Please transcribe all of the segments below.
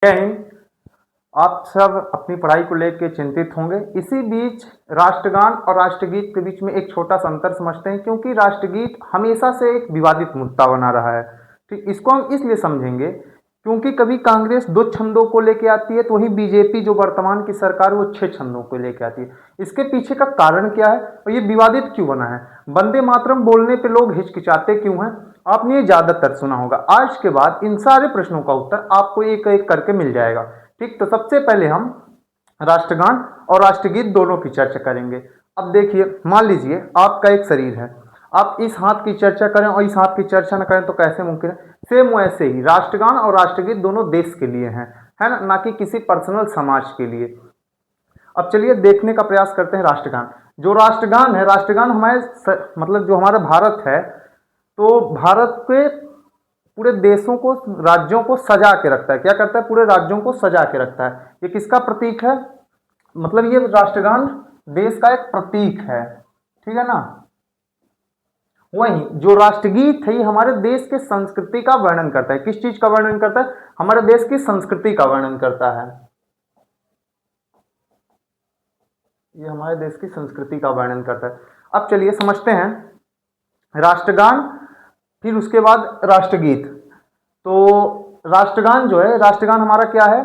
जय हिंद। आप सब अपनी पढ़ाई को लेकर चिंतित होंगे। इसी बीच राष्ट्रगान और राष्ट्रगीत के बीच में एक छोटा सा अंतर समझते हैं, क्योंकि राष्ट्रगीत हमेशा से एक विवादित मुद्दा बना रहा है। ठीक, इसको हम इसलिए समझेंगे क्योंकि कभी कांग्रेस 2 छंदों को लेकर आती है, तो वहीं बीजेपी जो वर्तमान की सरकार वो 6 छंदों को लेकर आती है। इसके पीछे का कारण क्या है और ये विवादित क्यों बना है? वंदे मातरम बोलने पे लोग हिचकिचाते क्यों हैं? आपने ये ज्यादातर सुना होगा। आज के बाद इन सारे प्रश्नों का उत्तर आपको एक एक करके मिल जाएगा। ठीक, तो सबसे पहले हम राष्ट्रगान और राष्ट्रगीत दोनों की चर्चा करेंगे। अब देखिए, मान लीजिए आपका एक शरीर है, आप इस हाथ की चर्चा करें और इस हाथ की चर्चा न करें तो कैसे मुमकिन है? सेम वैसे ही राष्ट्रगान और राष्ट्रगीत दोनों देश के लिए हैं, है ना कि किसी पर्सनल समाज के लिए। अब चलिए देखने का प्रयास करते हैं राष्ट्रगान। जो राष्ट्रगान है, राष्ट्रगान हमारे मतलब जो हमारा भारत है, तो भारत के पूरे देशों को, राज्यों को सजा के रखता है। क्या करता है? पूरे राज्यों को सजा के रखता है। ये किसका प्रतीक है? मतलब ये राष्ट्रगान देश का एक प्रतीक है, ठीक है ना। वहीं जो राष्ट्रगीत है ये हमारे देश के संस्कृति का वर्णन करता है। किस चीज का वर्णन करता है? हमारे देश की संस्कृति का वर्णन करता है। ये हमारे देश की संस्कृति का वर्णन करता है। अब चलिए समझते हैं राष्ट्रगान, फिर उसके बाद राष्ट्रगीत। तो राष्ट्रगान जो है, राष्ट्रगान हमारा क्या है?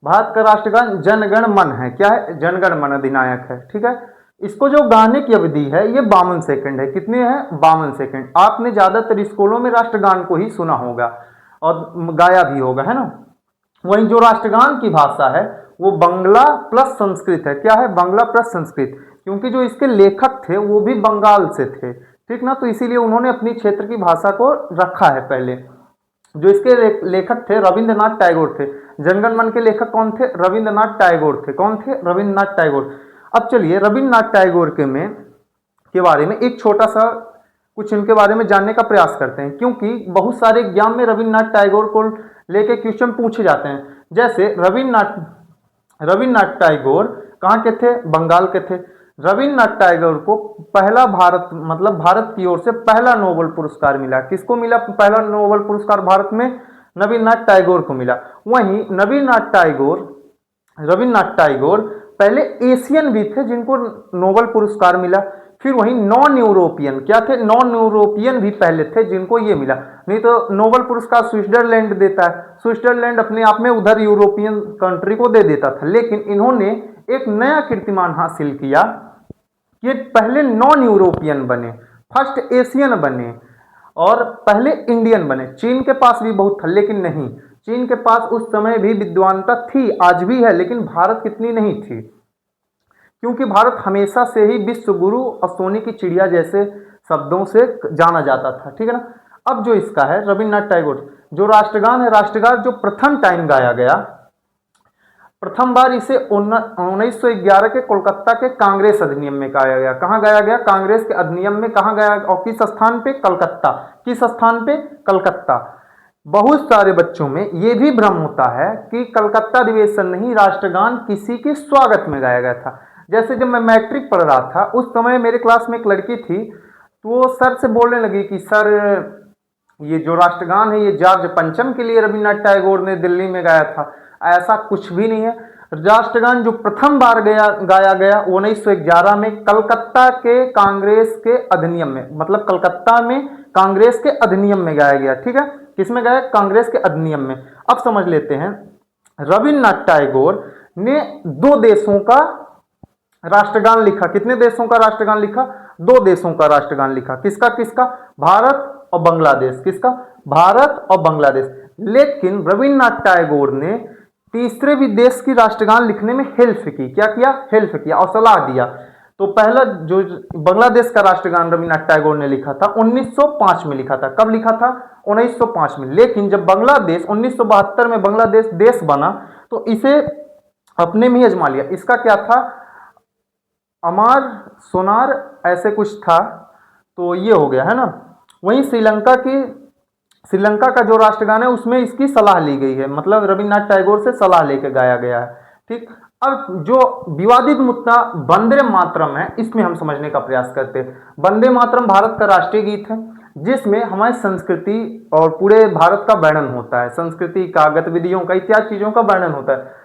भारत का राष्ट्रगान जनगण मन है। क्या है? जनगण मन अधिनायक है, ठीक है। इसको जो गाने की अवधि है ये 52 सेकंड है। कितने हैं? 52 सेकंड। आपने ज्यादातर स्कूलों में राष्ट्रगान को ही सुना होगा और गाया भी होगा, है ना। वहीं जो राष्ट्रगान की भाषा है वो बंगला प्लस संस्कृत है। क्या है? बंगला प्लस संस्कृत, क्योंकि जो इसके लेखक थे वो भी बंगाल से थे, ठीक ना। तो इसीलिए उन्होंने अपनी क्षेत्र की भाषा को रखा है पहले। जो इसके लेखक थे रविंद्रनाथ टैगोर थे। जनगण मन के लेखक कौन थे? रविंद्रनाथ टैगोर थे। कौन थे? रविंद्रनाथ टैगोर। अब चलिए रविंद्रनाथ टैगोर के बारे में एक छोटा सा कुछ इनके बारे में जानने का प्रयास करते हैं, क्योंकि बहुत सारे एग्जाम में रविंद्रनाथ टैगोर को लेके क्वेश्चन पूछे जाते हैं। जैसे रविंद्रनाथ टैगोर कहाँ के थे? बंगाल के थे। रविंद्रनाथ टैगोर को पहला भारत मतलब भारत की ओर से पहला नोबेल पुरस्कार मिला। किसको मिला पहला नोबेल पुरस्कार भारत में? रविंद्रनाथ टैगोर को मिला। वहीं रविंद्रनाथ टैगोर पहले एशियन भी थे जिनको नोबेल पुरस्कार मिला। फिर वहीं नॉन यूरोपियन, क्या थे? नॉन यूरोपियन भी पहले थे जिनको ये मिला। नहीं तो नोबेल पुरस्कार स्विट्जरलैंड देता है, स्विट्जरलैंड अपने आप में उधर यूरोपियन कंट्री को दे देता था। लेकिन इन्होंने एक नया कीर्तिमान हासिल किया कि पहले नॉन यूरोपियन बने, फर्स्ट एशियन बने और पहले इंडियन बने। चीन के पास भी बहुत था, लेकिन नहीं, चीन के पास उस समय भी विद्वानता थी, आज भी है, लेकिन भारत कितनी नहीं थी, क्योंकि भारत हमेशा से ही विश्व गुरु और सोने की चिड़िया जैसे शब्दों से जाना जाता था, ठीक है ना। अब जो इसका है रविंद्रनाथ टैगोर, जो राष्ट्रगान है, राष्ट्रगान जो प्रथम टाइम गाया गया, प्रथम बार इसे 1911 के कोलकाता के कांग्रेस अधिनियम में गाया गया। कहाँ गाया गया? कांग्रेस के अधिनियम में। कहाँ गाया और किस स्थान पे? कलकत्ता। किस स्थान पे? कलकत्ता। बहुत सारे बच्चों में यह भी भ्रम होता है कि कलकत्ता अधिवेशन नहीं, राष्ट्रगान किसी के स्वागत में गाया गया था। जैसे जब मैं मैट्रिक पढ़ रहा था उस समय मेरे क्लास में एक लड़की थी, तो वो सर से बोलने लगी कि सर ये जो राष्ट्रगान है ये जॉर्ज पंचम के लिए रविंद्रनाथ टैगोर ने दिल्ली में गाया था। ऐसा कुछ भी नहीं है। राष्ट्रगान जो प्रथम बार गाया गया 1911 में कलकत्ता के कांग्रेस के अधिनियम में, मतलब कलकत्ता में कांग्रेस के अधिनियम में गाया गया, ठीक है। किसमें गाया? कांग्रेस के अधिनियम में। अब समझ लेते हैं, रविंद्रनाथ टैगोर ने 2 देशों का राष्ट्रगान लिखा। कितने देशों का राष्ट्रगान लिखा? 2 देशों का राष्ट्रगान लिखा। किसका किसका? भारत और बांग्लादेश। किसका? भारत और बांग्लादेश। लेकिन रविंद्रनाथ टैगोर ने तीसरे भी देश की राष्ट्रगान लिखने में हेल्प की। क्या किया? हेल्प किया और सलाह दिया। तो पहला जो बांग्लादेश का राष्ट्रगान रविंद्रनाथ टैगोर ने लिखा था 1905 में लिखा था। कब लिखा था? 1905 में। लेकिन जब बांग्लादेश 1972 में बांग्लादेश देश बना तो इसे अपने में ही अजमा लिया। इसका क्या था? अमार सोनार ऐसे कुछ था, तो ये हो गया, है ना। वहीं श्रीलंका का जो राष्ट्रगान है उसमें इसकी सलाह ली गई है, मतलब रविंद्रनाथ टैगोर से सलाह लेकर गाया गया है, ठीक। अब जो विवादित मुद्दा वंदे मातरम है इसमें हम समझने का प्रयास करते हैं। वंदे मातरम भारत का राष्ट्रीय गीत है, जिसमें हमारी संस्कृति और पूरे भारत का वर्णन होता है, संस्कृति का, गतिविधियों का, इत्यादि चीजों का वर्णन होता है।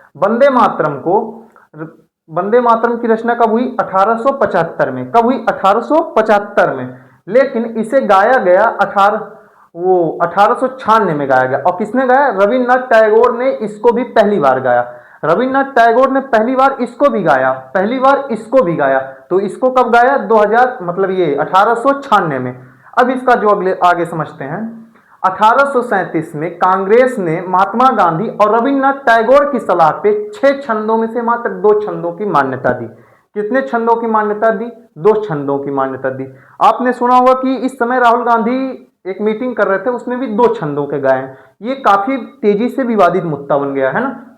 वंदे मातरम की रचना कब हुई? 1875 में। कब हुई? 1875 में। लेकिन इसे गाया गया 1896 में गाया गया। और किसने गाया? रविन्द्रनाथ टैगोर ने इसको भी पहली बार गाया। रविन्द्रनाथ टैगोर ने पहली बार इसको भी गाया, पहली बार इसको भी गाया। तो इसको कब गाया? 2000 मतलब ये 1896 में। अब इसका जो अगले आगे समझते हैं। 1837 में कांग्रेस ने महात्मा गांधी और रविन्द्रनाथ टैगोर की सलाह पे 6 छंदों में से मात्र 2 छंदों की मान्यता दी। कितने छंदों की मान्यता दी? 2 छंदों की मान्यता दी। आपने सुना होगा कि इस समय राहुल गांधी एक मीटिंग कर रहे थे, उसमें भी 2 छंदों के गाए हैं। ये काफी तेजी से विवादित मुद्दा बन गया है ना।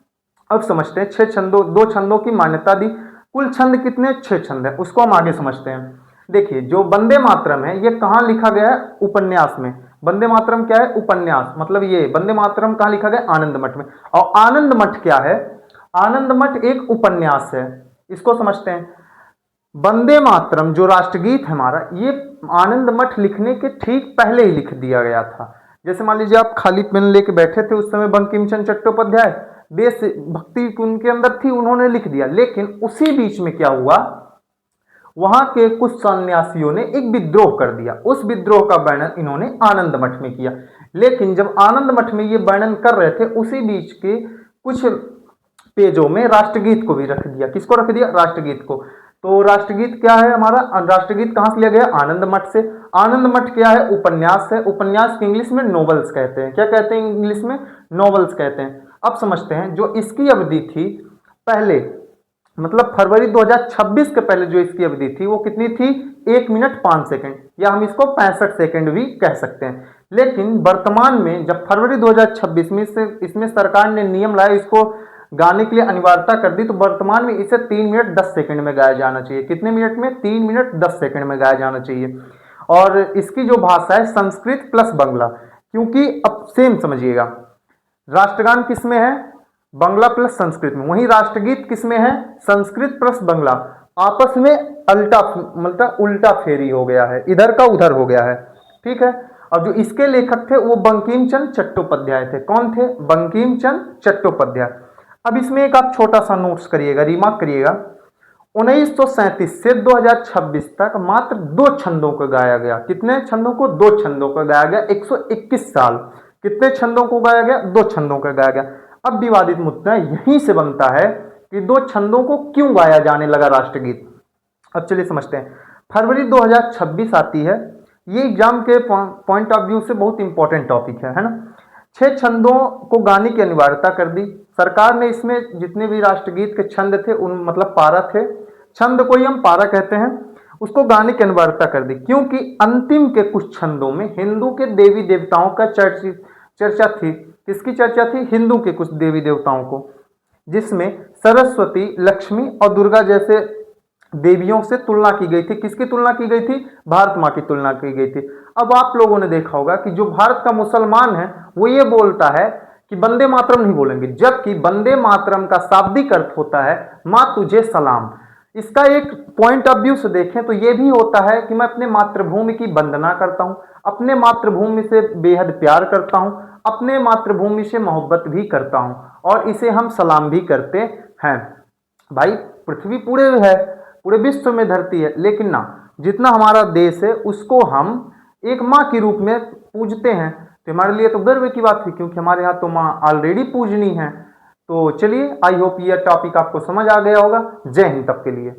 अब समझते हैं 2 छंदों की मान्यता दी। कुल छंद कितने? 6 छंद है, उसको हम आगे समझते हैं। देखिए, जो वंदे मातरम है ये कहाँ लिखा गया है? उपन्यास में। वंदे मातरम क्या है? उपन्यास। मतलब ये वंदे मातरम कहाँ लिखा गया? आनंद मठ में। और आनंद मठ क्या है? आनंद मठ एक उपन्यास है। इसको समझते हैं। वंदे मातरम जो राष्ट्रगीत है हमारा, ये आनंद मठ लिखने के ठीक पहले ही लिख दिया गया था। जैसे मान लीजिए आप खाली पेन लेके बैठे थे, उस समय बंकिम चंद्र चट्टोपाध्याय देश भक्ति उनके अंदर थी, उन्होंने लिख दिया। लेकिन उसी बीच में क्या हुआ? वहां के कुछ सन्यासियों ने एक विद्रोह कर दिया। उस विद्रोह का वर्णन इन्होंने आनंद मठ में किया। लेकिन जब आनंद मठ में ये वर्णन कर रहे थे, उसी बीच के कुछ पेजों में राष्ट्रगीत को भी रख दिया। किसको रख दिया? राष्ट्रगीत को। तो राष्ट्रगीत क्या है हमारा? राष्ट्रगीत कहां से लिया गया? आनंद मठ से। आनंद मठ क्या है? उपन्यास है। उपन्यास की इंग्लिश में नॉवेल्स कहते हैं। क्या कहते हैं इंग्लिश में? नॉवेल्स कहते हैं। अब समझते हैं, जो इसकी अवधि थी पहले, मतलब फरवरी 2026 के पहले जो इसकी अवधि थी वो कितनी थी? 1 मिनट 5 सेकंड, या हम इसको 65 सेकंड भी कह सकते हैं। लेकिन वर्तमान में जब फरवरी 2026 में इसमें सरकार ने नियम लाया, इसको गाने के लिए अनिवार्यता कर दी, तो वर्तमान में इसे 3 मिनट 10 सेकंड में गाया जाना चाहिए। कितने मिनट में? 3 मिनट 10 सेकंड में गाया जाना चाहिए। और इसकी जो भाषा है संस्कृत प्लस बंगला, क्योंकि अब सेम समझिएगा, राष्ट्रगान किस में है? बंगला प्लस संस्कृत में। वहीं राष्ट्रगीत किस में है? संस्कृत प्लस बंगला। आपस में मतलब उल्टा फेरी हो गया है, इधर का उधर हो गया है। ठीक है। और जो इसके लेखक थे वो बंकिम चंद्र चट्टोपाध्याय थे। कौन थे? बंकिम चंद्र चट्टोपाध्याय। अब इसमें एक आप छोटा सा नोट्स करिएगा, रिमार्क करिएगा। 1937 से 2026 तक मात्र 2 छंदों को गाया गया। कितने छंदों को? 2 छंदों को गाया गया। 121 साल। कितने छंदों को गाया गया? 2 छंदों को गाया गया। अब विवादित मुद्दा यहीं से बनता है कि 2 छंदों को क्यों गाया जाने लगा राष्ट्रगीत। अब चलिए समझते हैं। फरवरी 2026 आती है, ये एग्जाम के पॉइंट ऑफ व्यू से बहुत इंपॉर्टेंट टॉपिक है ना। 6 छंदों को गाने की अनिवार्यता कर दी सरकार ने। इसमें जितने भी राष्ट्रगीत के छंद थे, उन मतलब पारा थे, छंद को ही हम पारा कहते हैं, उसको गाने की अनिवार्यता कर दी। क्योंकि अंतिम के कुछ छंदों में हिंदू के देवी देवताओं का चर्चा थी। किसकी चर्चा थी? हिंदू के कुछ देवी देवताओं को, जिसमें सरस्वती, लक्ष्मी और दुर्गा जैसे देवियों से तुलना की गई थी। किसकी तुलना की गई थी? भारत माँ की तुलना की गई थी। अब आप लोगों ने देखा होगा कि जो भारत का मुसलमान है वो ये बोलता है कि वंदे मातरम नहीं बोलेंगे, जबकि वंदे मातरम का शाब्दिक अर्थ होता है माँ तुझे सलाम। इसका एक पॉइंट ऑफ व्यू से देखें तो ये भी होता है कि मैं अपने मातृभूमि की वंदना करता हूँ, अपने मातृभूमि से बेहद प्यार करता हूँ, अपने मातृभूमि से मोहब्बत भी करता हूँ, और इसे हम सलाम भी करते हैं। भाई पृथ्वी पूरे विश्व में धरती है, लेकिन ना जितना हमारा देश है उसको हम एक माँ के रूप में पूजते हैं। तो हमारे लिए तो गर्व की बात थी, क्योंकि हमारे यहाँ तो माँ ऑलरेडी पूजनी है। तो चलिए, आई होप यह टॉपिक आपको समझ आ गया होगा। जय हिंद तब के लिए।